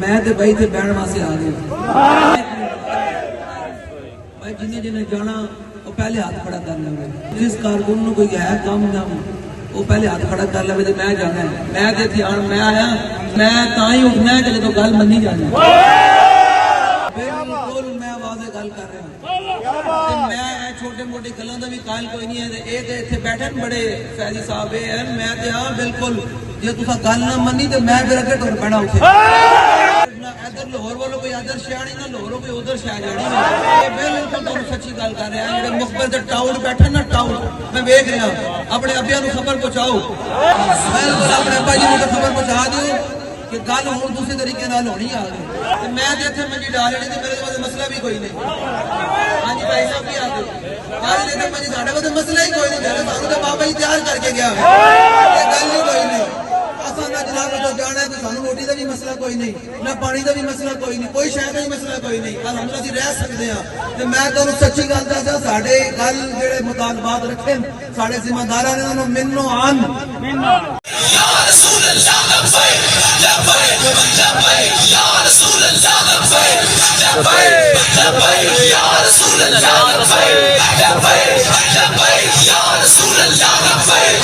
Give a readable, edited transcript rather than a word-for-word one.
मैं तो भाई थे बहन वास्ते आ गए भाई जिन्हें जिन्हें जाना वो पहले हाथ खड़ा कर ले जिस कारकुन को कोई है काम ना वो पहले हाथ खड़ा कर ले मैं जाना है मैं तो ध्यान मैं आया मैं ता ही उठना है जो गल मनी जानी बिल्कुल मैं आवाज गल कर रहा मैं छोटे मोटे गलों का भी कायल कोई नहीं है इतने बैठे बड़े फैजी साहब है मैं तो हाँ बिल्कुल जे तुसा गल ना मनी तो मैं फिर अगे टुर पैना उठे इधर लाहौर वालों कोई इधर शहरी ना लाहौर कोई उधर शह जानी बिल्कुल तुम सच्ची गल कर रहे हैं जो मुखबिर से टाउन बैठे ना टाउन मैं वेख रहा अपने अब्बिया को खबर पहुंचाओ बिल्कुल अपने अब्बा जी को खबर पहुंचा दियो कि गल हूं दूसरे तरीके नाल होनी आ गई मैं तो इतने मंजी डाल लेनी तो मेरे वास्ते मसला भी कोई नहीं हाँ जी भाई साहब भी आ गए आज लेकिन मंजी साढ़े वास्ते मसला ही कोई नहीं सानू तो बाबा जी तैयार करके गया गल ही कोई नहीं असा ना जनाब तो जाना है कि सानू रोटी का भी मसला कोई नहीं ना पानी का भी मसला कोई नहीं कोई शह का भी मसला कोई नहीं अलहमदुलिल्लाह असीं रह सकते हैं ते मैं तुहानू सच्ची गल दस्सां साडे गल जेहड़े मुतालबात रखे साडे जिम्मेदारां ने उन्होंने मिन्नो आन या रसूल अल्लाह लब्बैक लब्बैक लब्बैक या रसूल अल्लाह लब्बैक लब्बैक लब्बैक या रसूल अल्लाह लब्बैक लब्बैक लब्बैक या रसूल अल्लाह लब्बैक